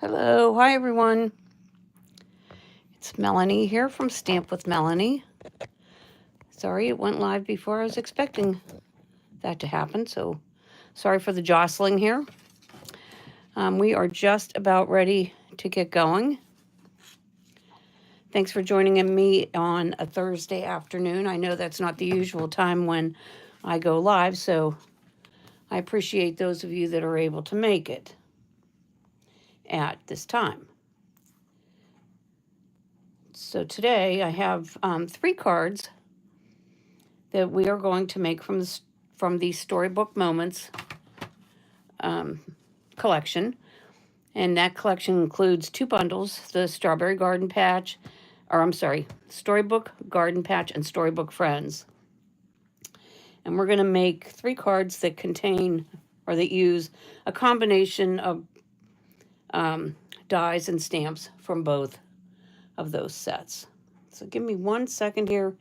Hello, hi everyone. It's Melanie here from Stamp with Melanie. Sorry it went live before I was expecting that to happen, so sorry for the jostling here. We are just about ready to get going. Thanks for joining me on a Thursday afternoon. I know that's not the usual time when I go live, so I appreciate those of you that are able to make it at this time. So today I have 3 cards that we are going to make from the Storybook Moments collection. And that collection includes 2 bundles, the Strawberry Garden Patch, Storybook Garden Patch and Storybook Friends. And we're going to make 3 cards that contain or that use a combination of dies and stamps from both of those sets. So give me 1 second here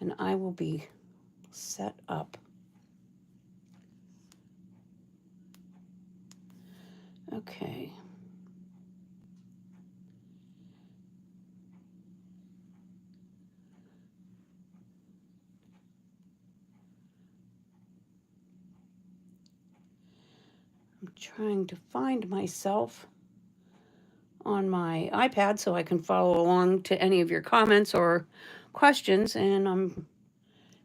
and I will be set up. Okay. I'm trying to find myself on my iPad so I can follow along to any of your comments or questions, and I'm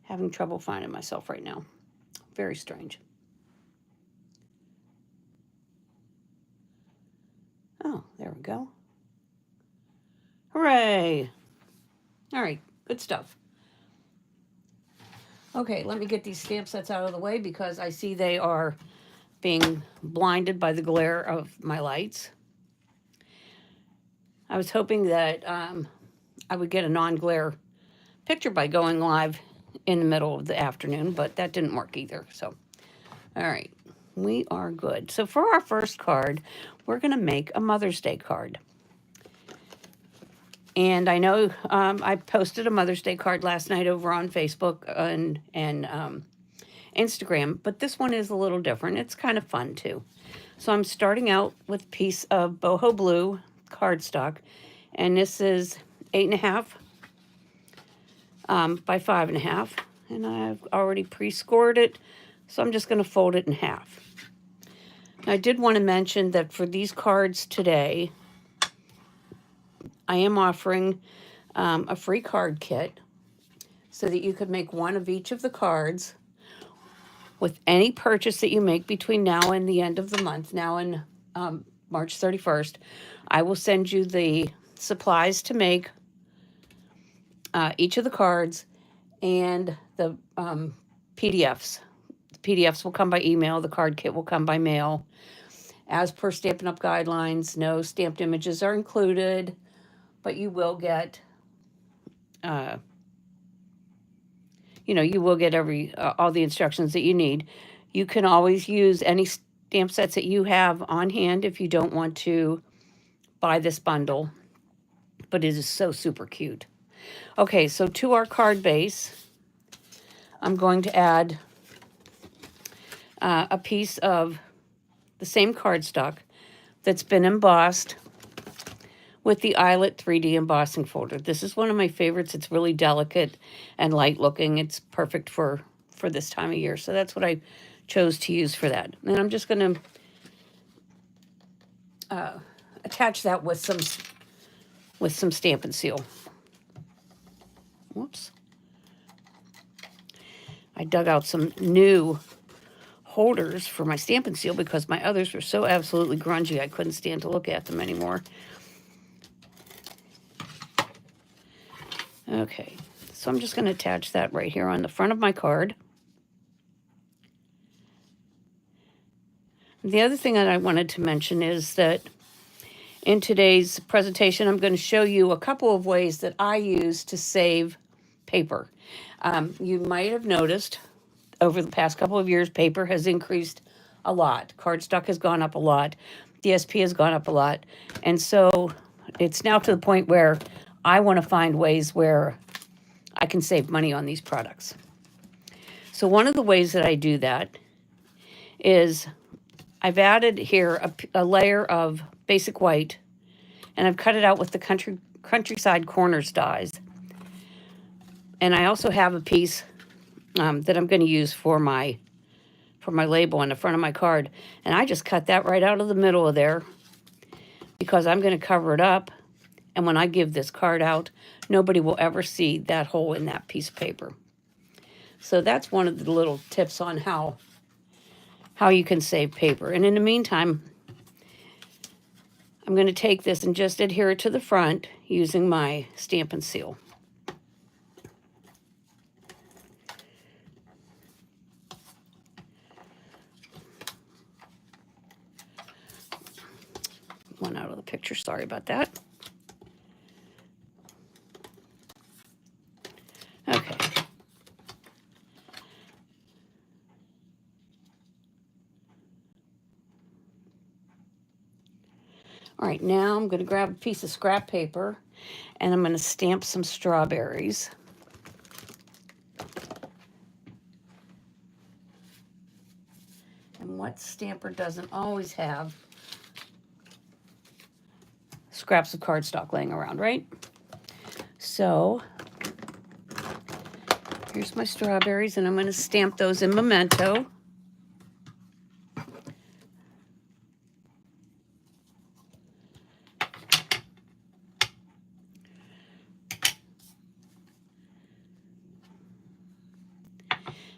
having trouble finding myself right now. Very strange. Oh, there we go. Hooray! All right, good stuff. Okay, let me get these stamp sets out of the way because I see they are being blinded by the glare of my lights. I was hoping that I would get a non-glare picture by going live in the middle of the afternoon, but that didn't work either. So, all right, we are good. So for our first card, we're going to make a Mother's Day card. And I know I posted a Mother's Day card last night over on Facebook and Instagram, but this one is a little different. It's kind of fun too. So I'm starting out with a piece of boho blue cardstock, and this is 8.5 by 5.5, and I've already pre-scored it, so I'm just going to fold it in half. I did want to mention that for these cards today, I am offering a free card kit so that you could make one of each of the cards with any purchase that you make between now and the end of the month, now and March 31st. I will send you the supplies to make each of the cards and the PDFs. The PDFs will come by email. The card kit will come by mail. As per Stampin' Up! Guidelines, no stamped images are included, but you will get, you will get all the instructions that you need. You can always use any stamp sets that you have on hand if you don't want to buy this bundle, but it is so super cute. Okay, so to our card base, I'm going to add a piece of the same cardstock that's been embossed with the Eyelet 3D embossing folder. This is one of my favorites. It's really delicate and light looking. It's perfect for this time of year. So that's what I chose to use for that. And I'm just going to attach that with some Stampin' Seal. Whoops. I dug out some new holders for my Stampin' Seal because my others were so absolutely grungy I couldn't stand to look at them anymore. Okay, so I'm just going to attach that right here on the front of my card. The other thing that I wanted to mention is that in today's presentation, I'm going to show you a couple of ways that I use to save paper. You might have noticed over the past couple of years, paper has increased a lot. Cardstock has gone up a lot. DSP has gone up a lot. And so it's now to the point where I want to find ways where I can save money on these products. So one of the ways that I do that is I've added here a layer of basic white, and I've cut it out with the Countryside Corners dies. And I also have a piece that I'm going to use for my label on the front of my card. And I just cut that right out of the middle of there because I'm going to cover it up. And when I give this card out, nobody will ever see that hole in that piece of paper. So that's one of the little tips on how you can save paper. And in the meantime, I'm going to take this and just adhere it to the front using my stamp and seal. One out of the picture, sorry about that. Okay. All right, now I'm going to grab a piece of scrap paper and I'm going to stamp some strawberries. And what stamper doesn't always have scraps of cardstock laying around, right? So here's my strawberries, and I'm going to stamp those in Memento.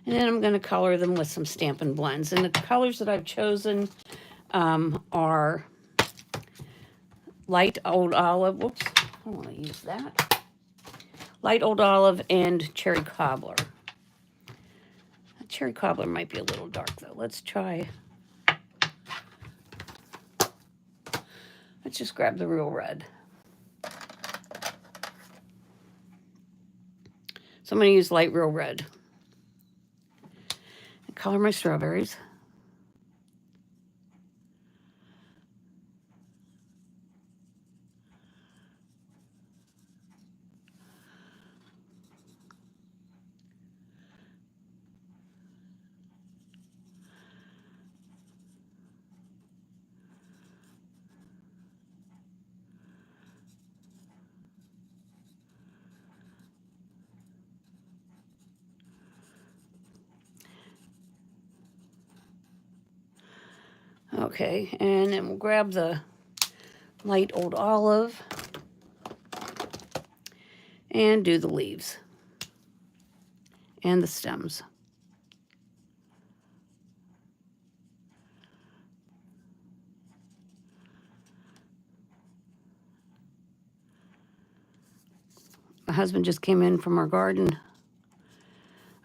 And then I'm going to color them with some Stampin' Blends. And the colors that I've chosen are light old olive. Whoops, I don't want to use that. Light old olive and cherry cobbler. Cherry cobbler might be a little dark though. Let's just grab the real red. So I'm going to use light real red. And color my strawberries. Okay, and then we'll grab the light old olive and do the leaves and the stems. My husband just came in from our garden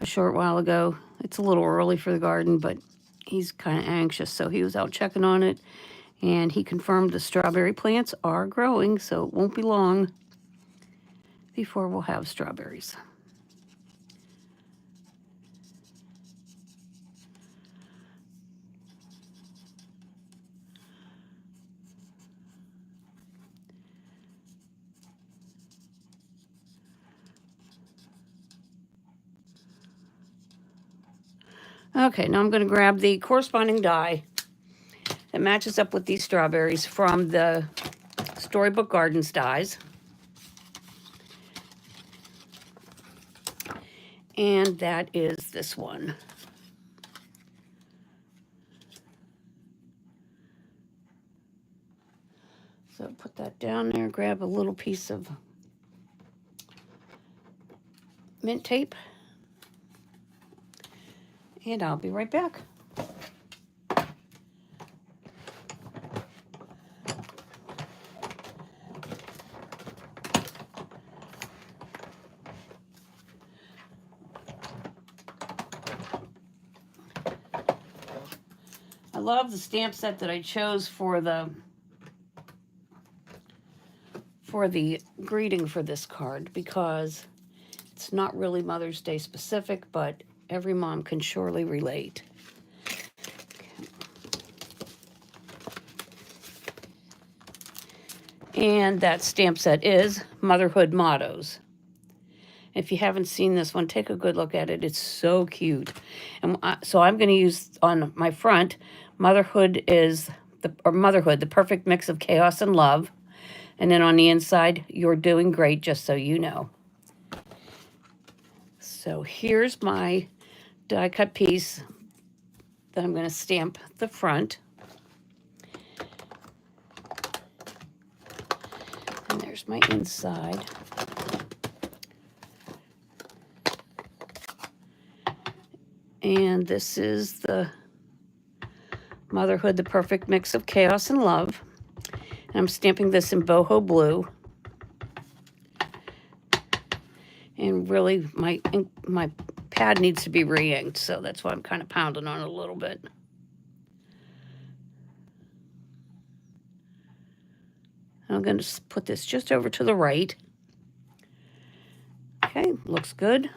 a short while ago. It's a little early for the garden, but he's kind of anxious, so he was out checking on it, and he confirmed the strawberry plants are growing, so it won't be long before we'll have strawberries. Okay, now I'm going to grab the corresponding die that matches up with these strawberries from the Storybook Gardens dies. And that is this one. So put that down there, grab a little piece of mint tape, and I'll be right back. I love the stamp set that I chose for the greeting for this card because it's not really Mother's Day specific, but every mom can surely relate. And that stamp set is Motherhood Mottos. If you haven't seen this one, take a good look at it. It's so cute. And so I'm going to use on my front, Motherhood is or motherhood, the perfect mix of chaos and love. And then on the inside, you're doing great, just so you know. So here's my die cut piece that I'm going to stamp the front. And there's my inside. And this is the motherhood, the perfect mix of chaos and love. And I'm stamping this in boho blue. And really, my pad needs to be re-inked, so that's why I'm kind of pounding on it a little bit. I'm going to put this just over to the right. Okay, looks good.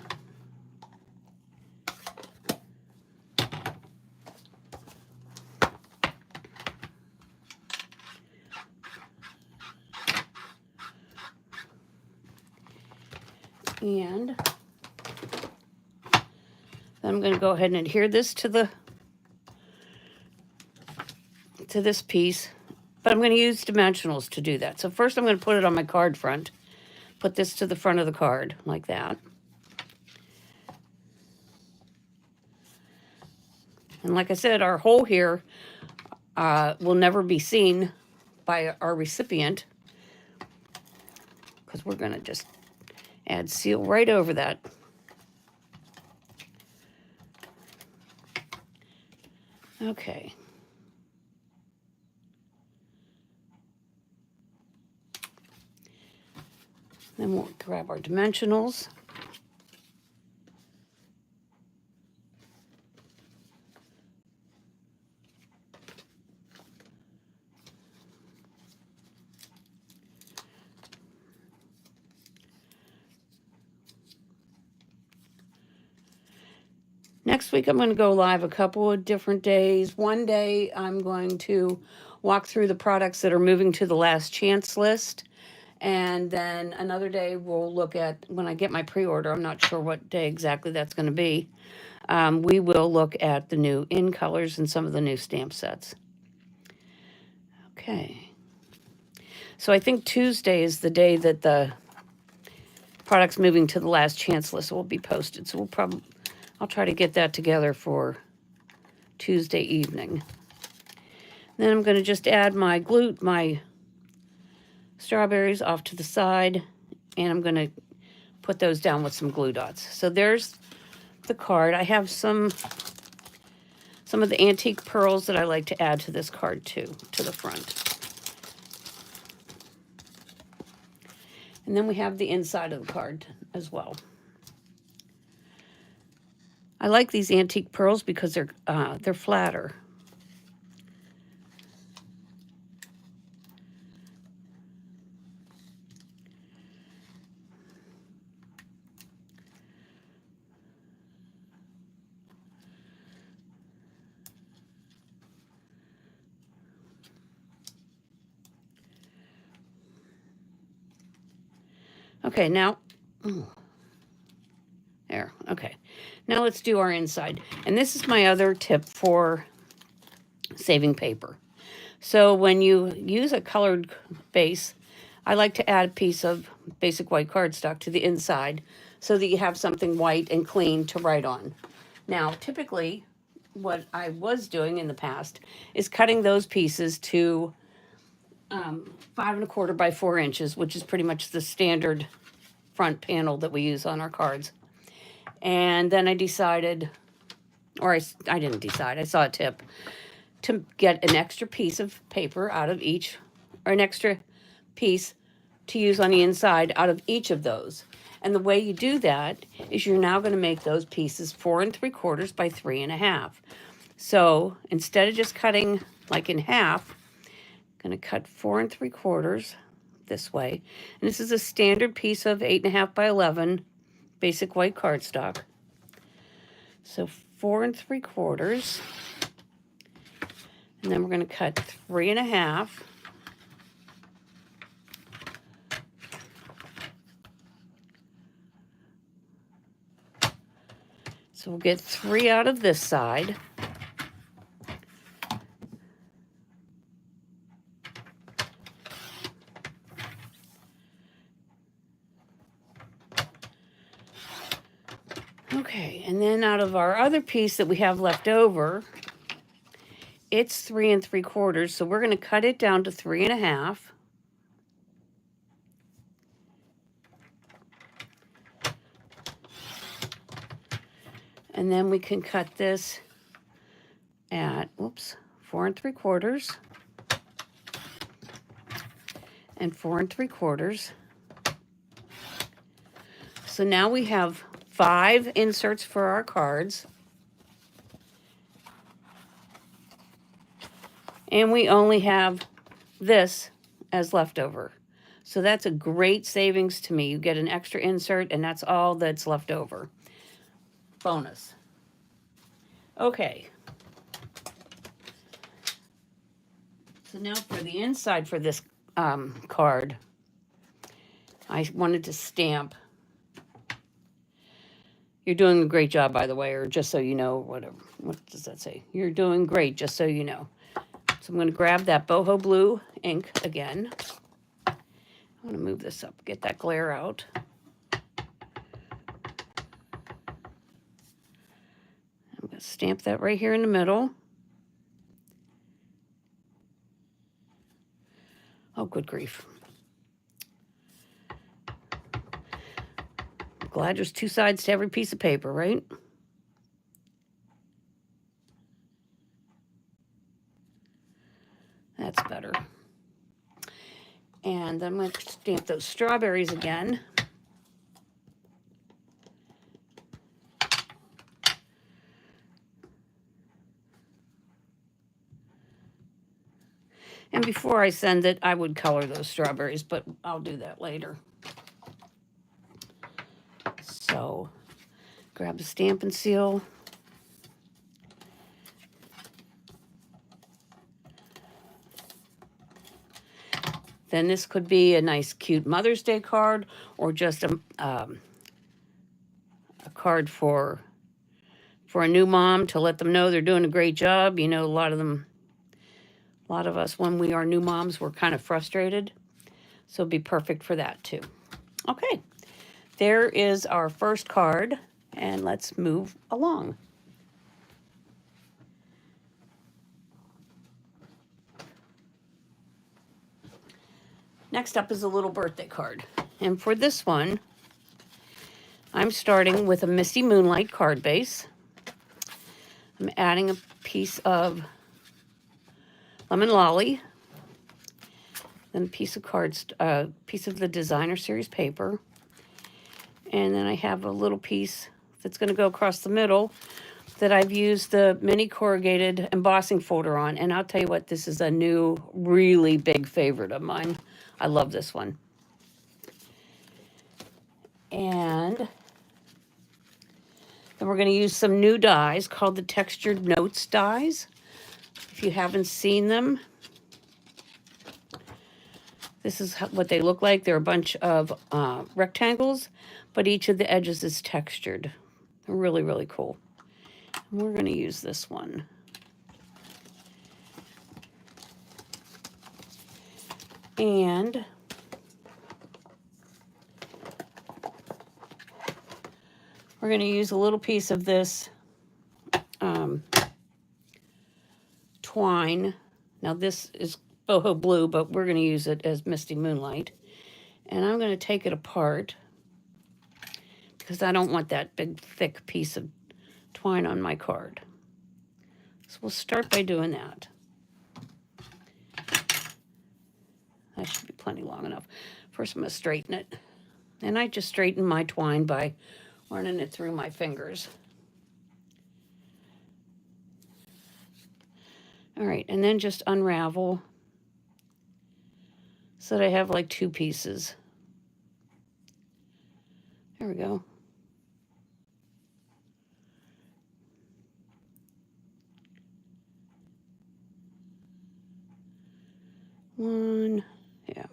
And then I'm going to go ahead and adhere this to this piece, but I'm going to use dimensionals to do that. So first I'm going to put it on my card front, put this to the front of the card like that. And like I said, our hole here will never be seen by our recipient, because we're going to just add seal right over that. Okay. Then we'll grab our dimensionals. Next week, I'm going to go live a couple of different days. One day, I'm going to walk through the products that are moving to the last chance list. And then another day, we'll look at, when I get my pre-order, I'm not sure what day exactly that's going to be, we will look at the new in colors and some of the new stamp sets. Okay. So I think Tuesday is the day that the products moving to the last chance list will be posted. So I'll try to get that together for Tuesday evening. Then I'm going to just add my strawberries off to the side, and I'm going to put those down with some glue dots. So there's the card. I have some of the antique pearls that I like to add to this card too, to the front. And then we have the inside of the card as well. I like these antique pearls because they're flatter. Okay, now, there, okay. Now let's do our inside. And this is my other tip for saving paper. So when you use a colored base, I like to add a piece of basic white cardstock to the inside so that you have something white and clean to write on. Now, typically, what I was doing in the past is cutting those pieces to 5 1/4 by 4 inches, which is pretty much the standard front panel that we use on our cards. And then I decided, or I didn't decide, I saw a tip to get an extra piece of paper out of each, or an extra piece to use on the inside out of each of those. And the way you do that is you're now going to make those pieces 4 3/4 by 3 1/2. So instead of just cutting like in half, I'm going to cut 4 3/4 this way. And this is a standard piece of 8 1/2 by 11 basic white cardstock. So 4 3/4. And then we're going to cut 3 1/2. So we'll get 3 out of this side. Okay, and then out of our other piece that we have left over, it's 3 3/4, so we're going to cut it down to 3 1/2. And then we can cut this at, 4 3/4 and 4 3/4. So now we have 5 inserts for our cards. And we only have this as leftover. So that's a great savings to me. You get an extra insert and that's all that's left over. Bonus. Okay. So now for the inside for this card, I wanted to stamp. You're doing a great job, by the way, or just so you know, whatever. What does that say? You're doing great, just so you know. So I'm going to grab that boho blue ink again. I want to move this up, get that glare out. I'm going to stamp that right here in the middle. Oh, good grief. Glad there's 2 sides to every piece of paper, right? That's better. And then I'm going to stamp those strawberries again. And before I send it, I would color those strawberries, but I'll do that later. So, grab the Stampin' Seal. Then this could be a nice, cute Mother's Day card, or just a card for a new mom to let them know they're doing a great job. You know, a lot of us, when we are new moms, we're kind of frustrated. So it'd be perfect for that too. Okay, there is our first card, and let's move along. Next up is a little birthday card. And for this one, I'm starting with a Misty Moonlight card base. I'm adding a piece of Lemon Lolly, then a piece of piece of the Designer Series paper, and then I have a little piece that's going to go across the middle that I've used the mini corrugated embossing folder on. And I'll tell you what, this is a new, really big favorite of mine. I love this one. And then we're going to use some new dies called the Textured Notes dies. If you haven't seen them, this is what they look like. They're a bunch of rectangles, but each of the edges is textured. They're really, really cool. And we're going to use this one. And we're going to use a little piece of this twine. Now this is boho blue, but we're going to use it as Misty Moonlight. And I'm going to take it apart because I don't want that big, thick piece of twine on my card. So we'll start by doing that. That should be plenty long enough. First, I'm going to straighten it. And I just straighten my twine by running it through my fingers. All right, and then just unravel so that I have like 2 pieces. There we go. One, yeah.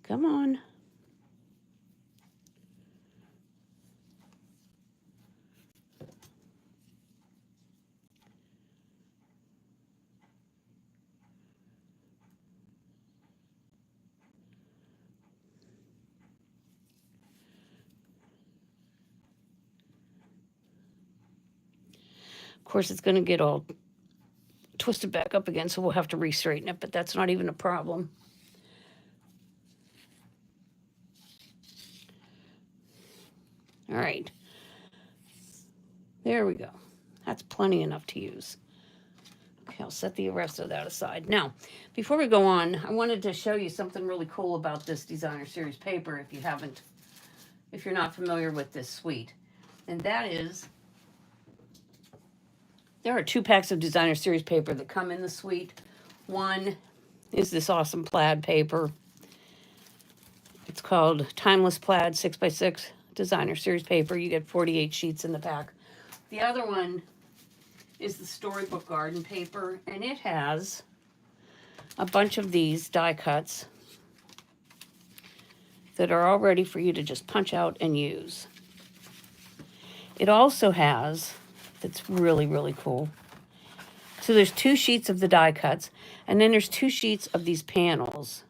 Come on. course, it's going to get all twisted back up again, so we'll have to re-straighten it, but that's not even a problem. All right. There we go. That's plenty enough to use. Okay, I'll set the rest of that aside. Now, before we go on, I wanted to show you something really cool about this Designer Series paper if you're not familiar with this suite. And that is, there are 2 packs of Designer Series paper that come in the suite. One is this awesome plaid paper. It's called Timeless Plaid 6x6 Designer Series paper. You get 48 sheets in the pack. The other one is the Storybook Garden paper, and it has a bunch of these die cuts that are all ready for you to just punch out and use. It also has, that's really, really cool. So there's 2 sheets of the die cuts, and then there's 2 sheets of these panels.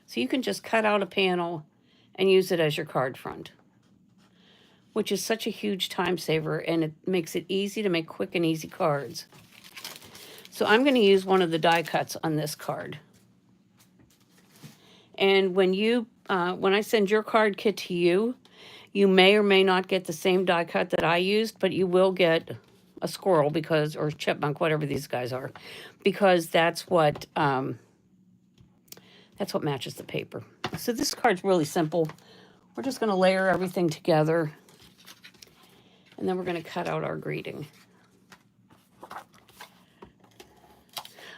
So you can just cut out a panel and use it as your card front, which is such a huge time saver, and it makes it easy to make quick and easy cards. So I'm going to use one of the die cuts on this card. And when I send your card kit to you, you may or may not get the same die cut that I used, but you will get a squirrel or chipmunk, whatever these guys are, because that's what matches the paper. So this card's really simple. We're just going to layer everything together, and then we're going to cut out our greeting.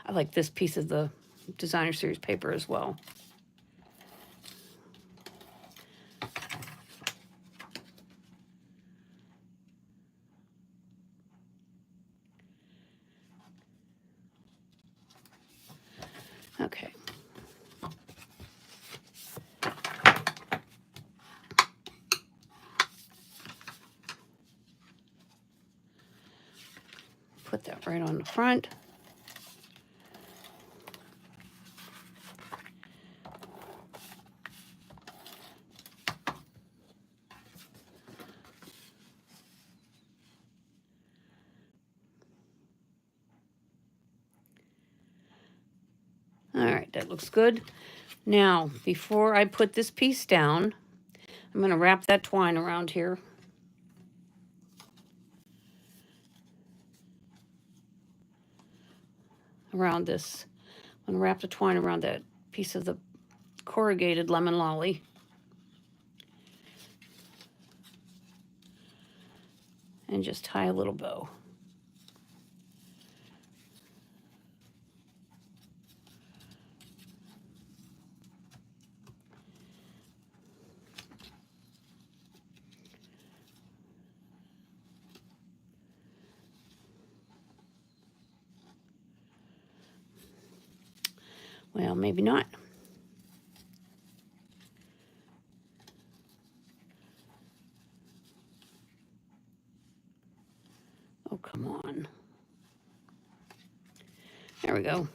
I like this piece of the Designer Series paper as well. Okay. Put that right on the front. All right, that looks good. Now, before I put this piece down, I'm going to wrap that twine around here. Around this. I'm going to wrap the twine around that piece of the corrugated lemon lolly. And just tie a little bow. Well, maybe not. Oh, come on. There we go.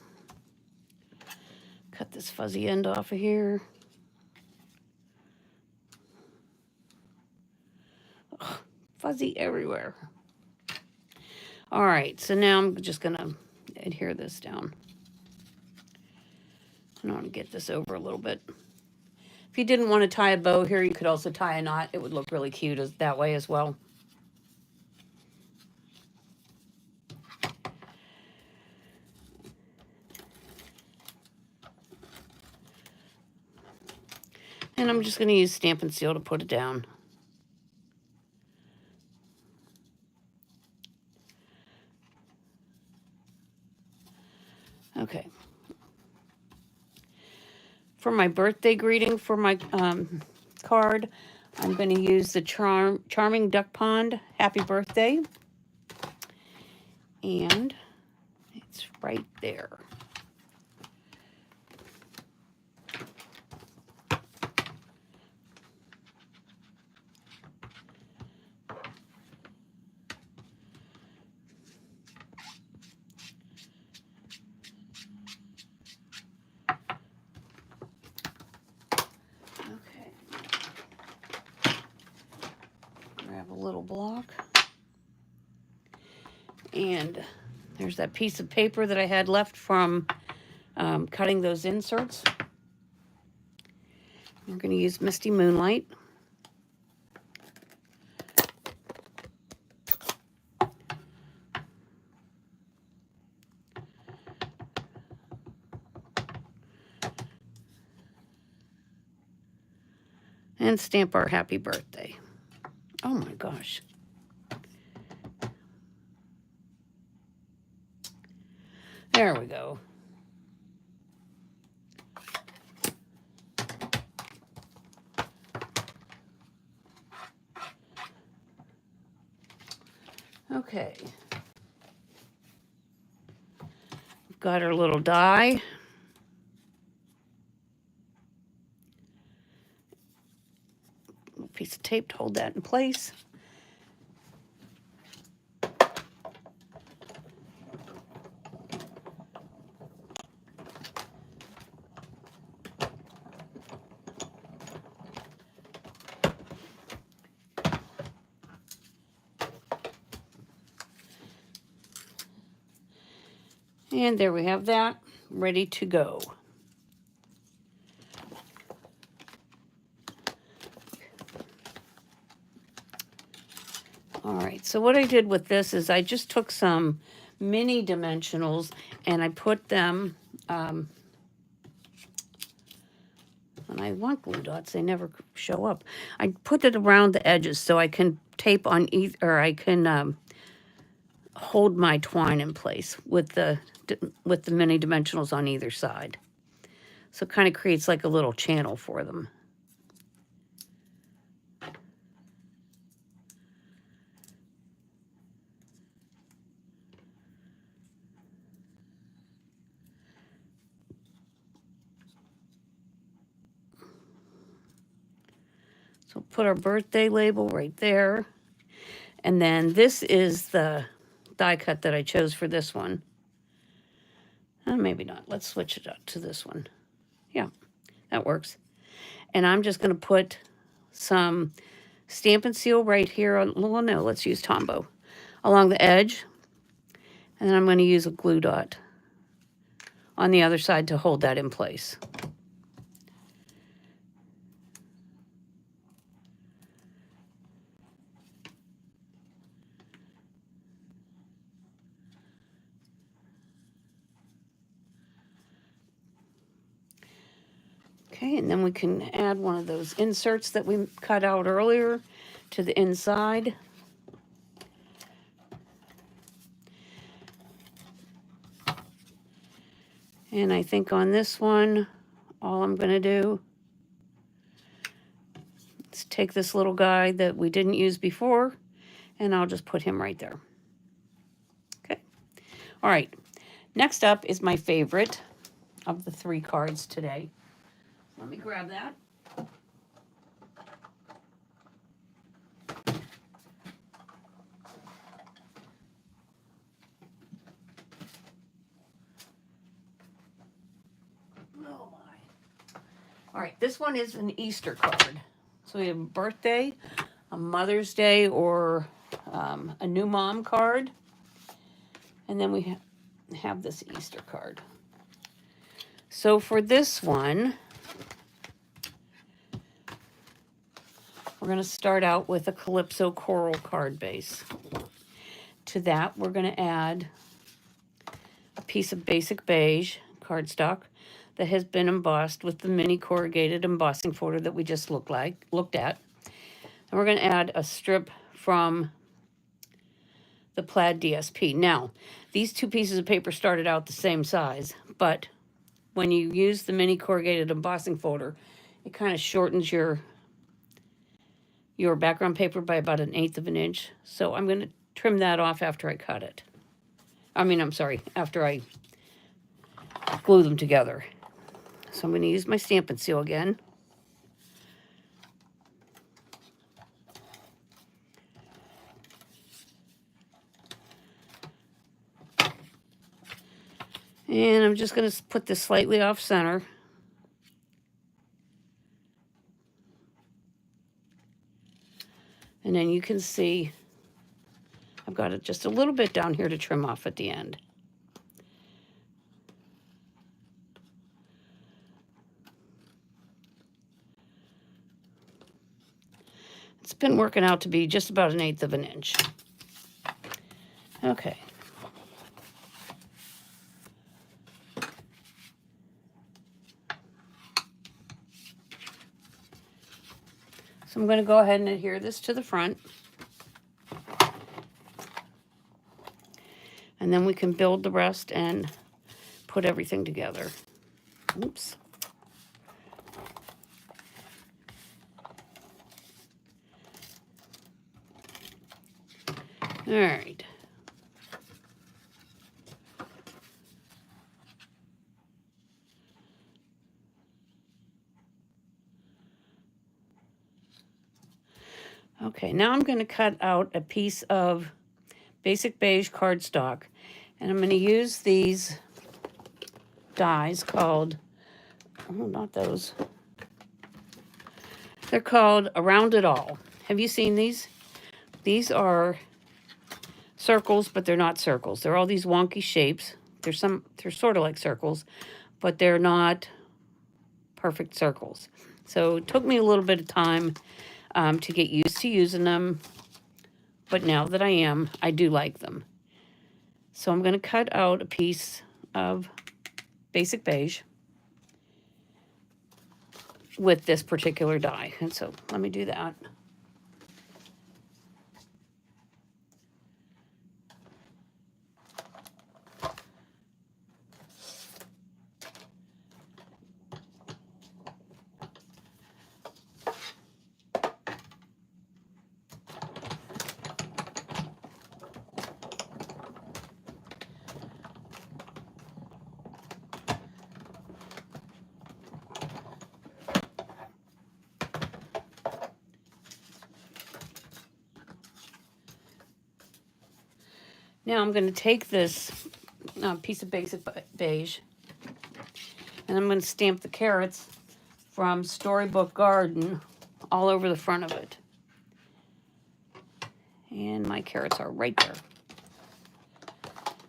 Cut this fuzzy end off of here. Ugh, fuzzy everywhere. All right, so now I'm just going to adhere this down. I want to get this over a little bit. If you didn't want to tie a bow here, you could also tie a knot. It would look really cute that way as well. And I'm just going to use Stampin' Seal to put it down. Okay. For my birthday greeting for my card, I'm going to use the Charming Duck Pond Happy Birthday. And it's right there. Grab a little block. And there's that piece of paper that I had left from cutting those inserts. I'm going to use Misty Moonlight. And stamp our happy birthday. Oh my gosh. There we go. Okay. We've got our little die. Piece of tape to hold that in place. And there we have that, ready to go. All right, so what I did with this is I just took some mini dimensionals and I put them, and I want glue dots, they never show up. I put it around the edges so I can tape on either, or I can hold my twine in place with the mini dimensionals on either side. So it kind of creates like a little channel for them. So put our birthday label right there. And then this is the die cut that I chose for this one. Maybe not. Let's switch it up to this one. Yeah, that works. And I'm just going to put some Stamp and Seal right here. Well, no, let's use Tombow along the edge. And then I'm going to use a glue dot on the other side to hold that in place. Okay, and then we can add one of those inserts that we cut out earlier to the inside. And I think on this one, all I'm going to do is take this little guy that we didn't use before, and I'll just put him right there. Okay. All right. Next up is my favorite of the 3 cards today. Let me grab that. Oh my. All right, this one is an Easter card. So we have a birthday, a Mother's Day, or a new mom card. And then we have this Easter card. So for this one, we're going to start out with a Calypso Coral card base. To that, we're going to add a piece of basic beige cardstock that has been embossed with the mini corrugated embossing folder that we just looked at. And we're going to add a strip from the plaid DSP. Now, these 2 pieces of paper started out the same size, but when you use the mini corrugated embossing folder, it kind of shortens your background paper by about 1/8 of an inch. So I'm going to trim that off after I cut it. After I glue them together. So I'm going to use my Stamp and Seal again. And I'm just going to put this slightly off center. And then you can see I I've got it just a little bit down here to trim off at the end. It's been working out to be just about 1/8 of an inch. Okay. So I'm going to go ahead and adhere this to the front. And then we can build the rest and put everything together. Oops. All right. Okay, now I'm going to cut out a piece of basic beige cardstock, and I'm going to use these dies called, oh, not those. They're called Around It All. Have you seen these? These are circles, but they're not circles. They're all these wonky shapes. They're sort of like circles, but they're not perfect circles. So it took me a little bit of time to get used to using them, but now that I do like them. So I'm going to cut out a piece of basic beige with this particular die. And so let me do that. Now I'm going to take this piece of basic beige, and I'm going to stamp the carrots from Storybook Garden all over the front of it. And my carrots are right there.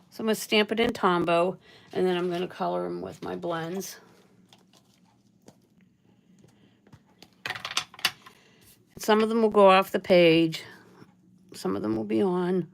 So I'm going to stamp it in Tombow, and then I'm going to color them with my blends. Some of them will go off the page. Some of them will be on.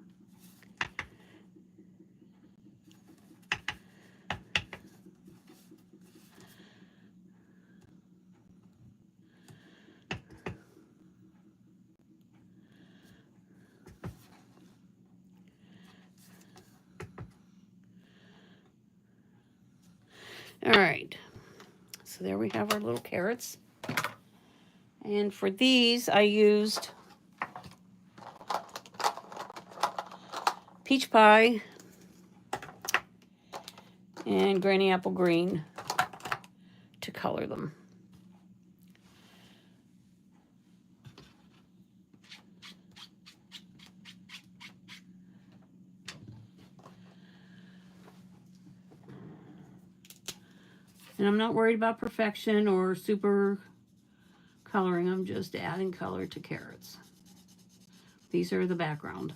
All right, so there we have our little carrots. And for these, I used peach pie and granny apple green to color them. And I'm not worried about perfection or super coloring. I'm just adding color to carrots. These are the background.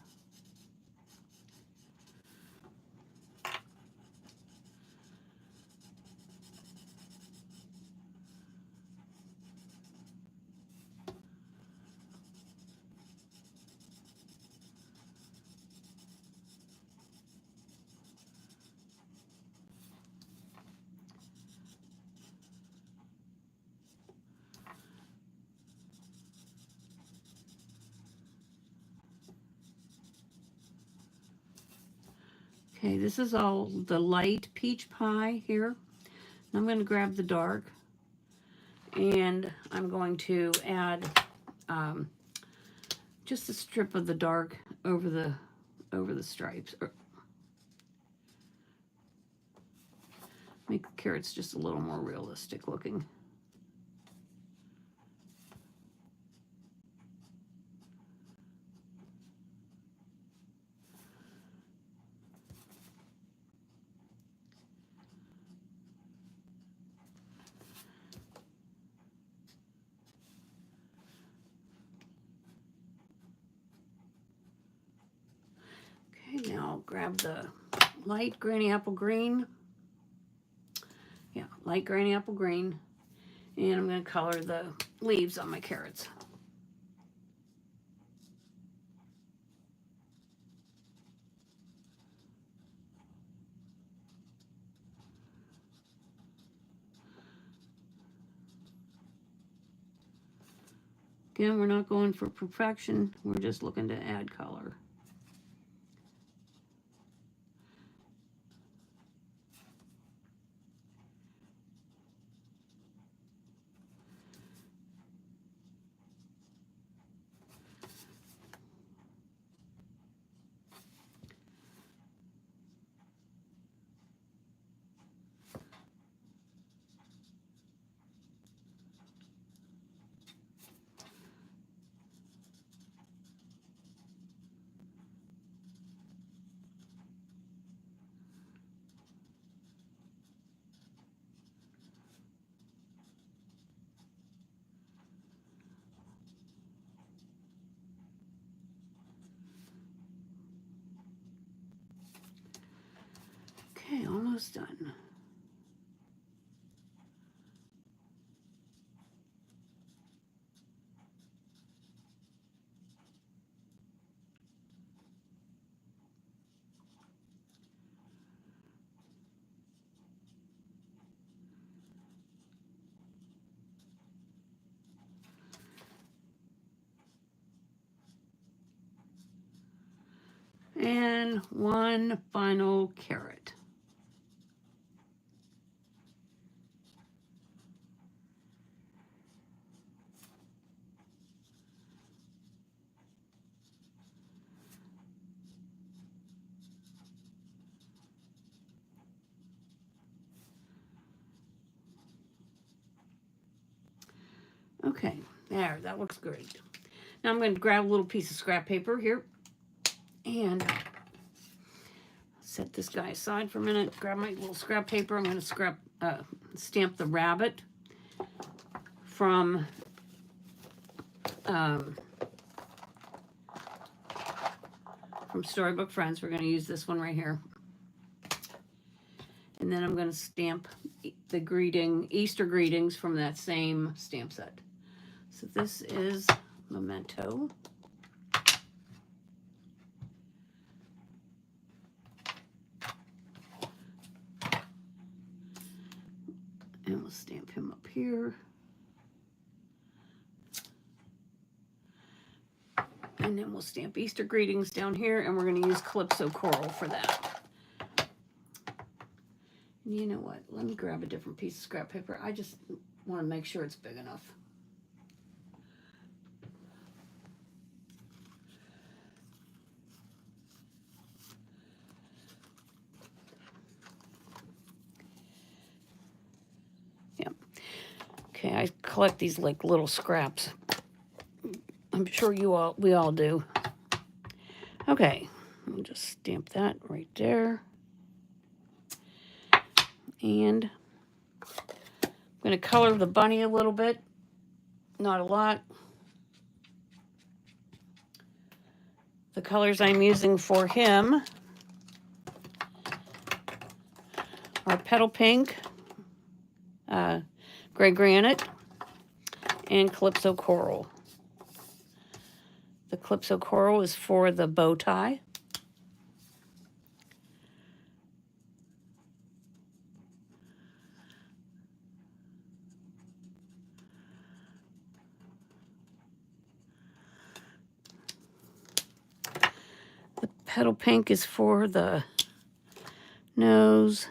Okay, this is all the light peach pie here. I'm going to grab the dark, and I'm going to add just a strip of the dark over the stripes. Make the carrots just a little more realistic looking. I'll grab the light granny apple green. Yeah, light granny apple green. And I'm going to color the leaves on my carrots. Again, we're not going for perfection. We're just looking to add color. Okay, almost done. And one final carrot. Okay, there, that looks great. Now I'm going to grab a little piece of scrap paper here and set this guy aside for a minute. Grab my little scrap paper. I'm going to stamp the rabbit from Storybook Friends. We're going to use this one right here. And then I'm going to stamp the Easter greetings from that same stamp set. So this is Memento. And we'll stamp him up here. And then we'll stamp Easter greetings down here, and we're going to use Calypso Coral for that. And you know what? Let me grab a different piece of scrap paper. I just want to make sure it's big enough. Yep. Okay, I collect these like little scraps. I'm sure we all do. Okay, I'll just stamp that right there. And I'm going to color the bunny a little bit. Not a lot. The colors I'm using for him are Petal Pink, Gray Granite, and Calypso Coral. The Calypso Coral is for the bow tie. The Petal Pink is for the nose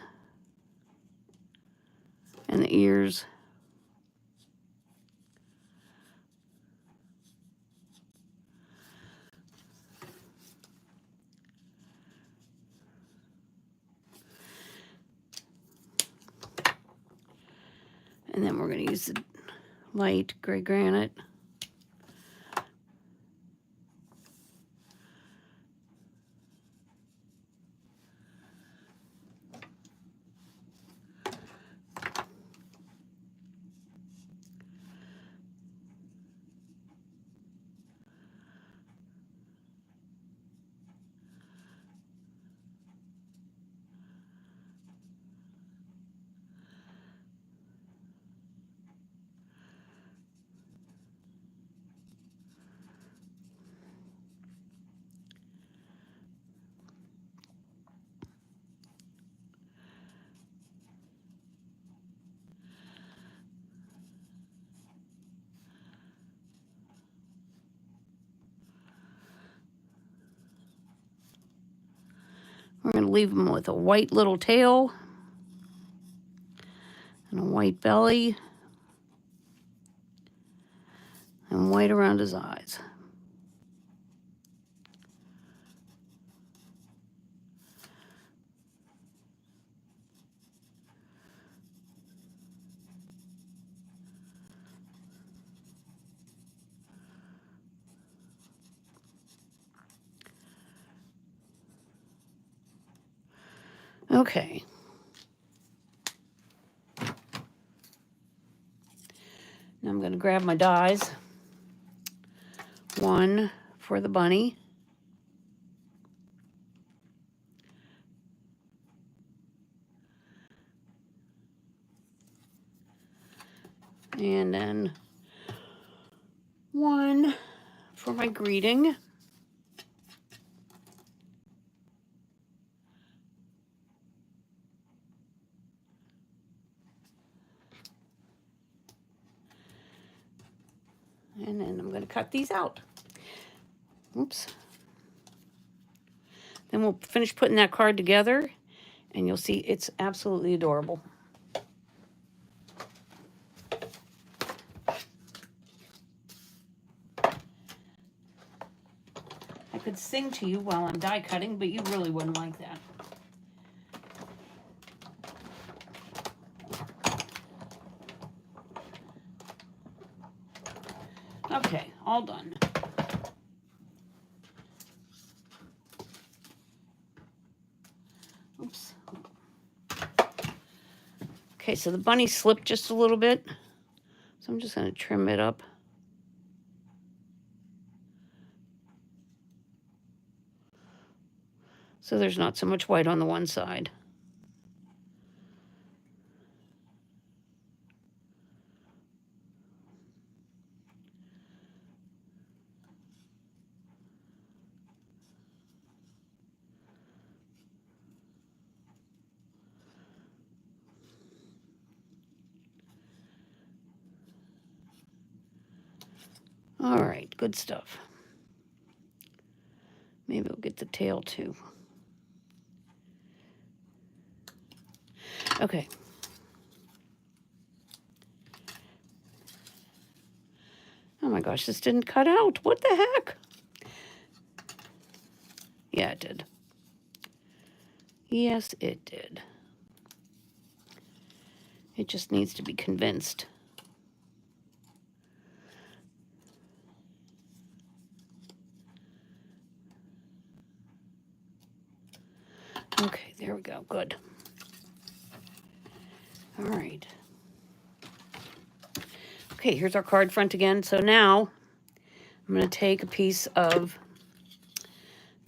and the ears. And then we're going to use the light Gray Granite. We're going to leave them with a white little tail and a white belly and white around his eyes. Okay. Now I'm going to grab my dies. One for the bunny. And then one for my greeting. And then I'm going to cut these out. Oops. Then we'll finish putting that card together, and you'll see it's absolutely adorable. I could sing to you while I'm die cutting, but you really wouldn't like that. Okay, all done. Oops. Okay, so the bunny slipped just a little bit, so I'm just going to trim it up. So there's not so much white on the one side. All right, good stuff. Maybe we'll get the tail too. Okay. Oh my gosh, this didn't cut out. What the heck? Yeah, it did. Yes, it did. It just needs to be convinced. Okay, there we go. Good. All right. Okay, here's our card front again. So now I'm going to take a piece of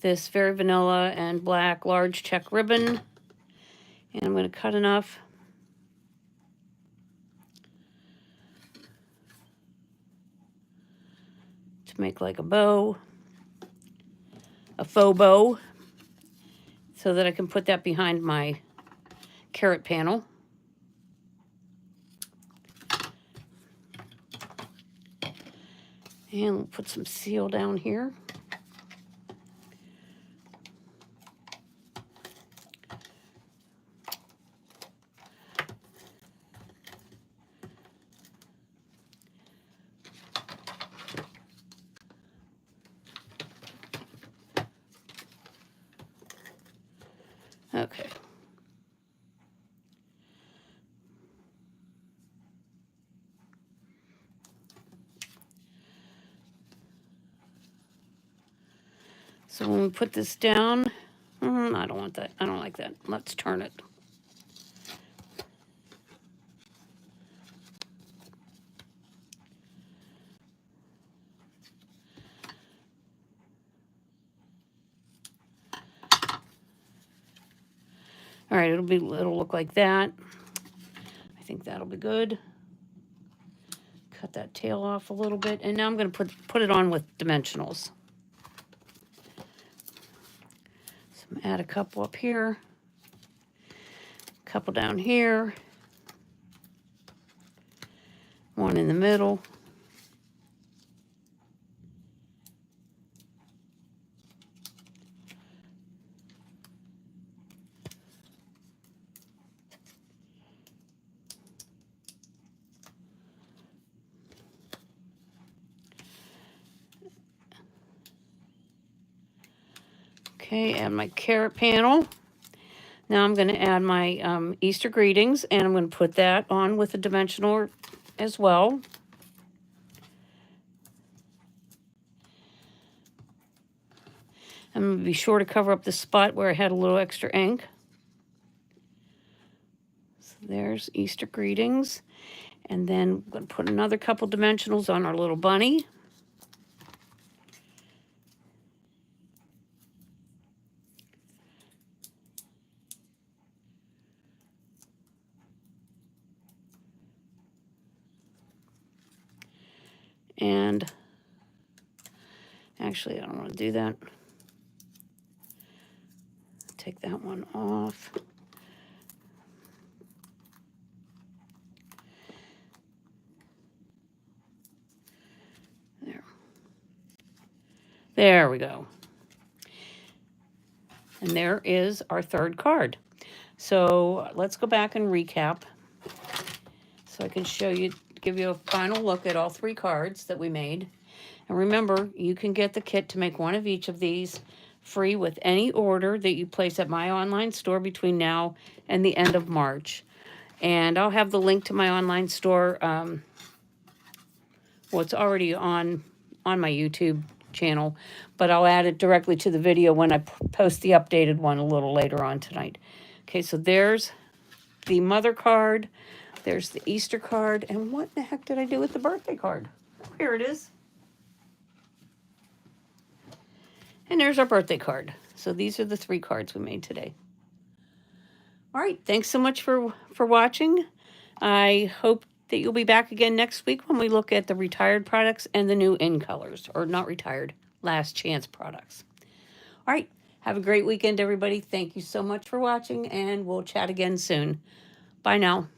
this very vanilla and black large check ribbon, and I'm going to cut enough to make like a bow, a faux bow, so that I can put that behind my carrot panel. And we'll put some seal down here. Okay. So when we put this down, I don't want that. I don't like that. Let's turn it. All right, it'll look like that. I think that'll be good. Cut that tail off a little bit, and now I'm going to put it on with dimensionals. So I'm gonna add a couple up here, a couple down here, one in the middle. Okay, add my carrot panel. Now I'm going to add my Easter greetings, and I'm going to put that on with a dimensional as well. I'm going to be sure to cover up the spot where I had a little extra ink. So there's Easter greetings. And then I'm going to put another couple dimensionals on our little bunny. And actually, I don't want to do that. Take that one off. There we go. And there is our third card. So let's go back and recap so I can show you, give you a final look at all three cards that we made. And remember, you can get the kit to make one of each of these free with any order that you place at my online store between now and the end of March. And I'll have the link to my online store. Well, it's already on my YouTube channel, but I'll add it directly to the video when I post the updated one a little later on tonight. Okay, so there's the mother card, there's the Easter card, and what the heck did I do with the birthday card? Here it is. And there's our birthday card. So these are the three cards we made today. All right, thanks so much for watching. I hope that you'll be back again next week when we look at the retired products and the new in colors, or not retired, last chance products. All right, have a great weekend, everybody. Thank you so much for watching, and we'll chat again soon. Bye now.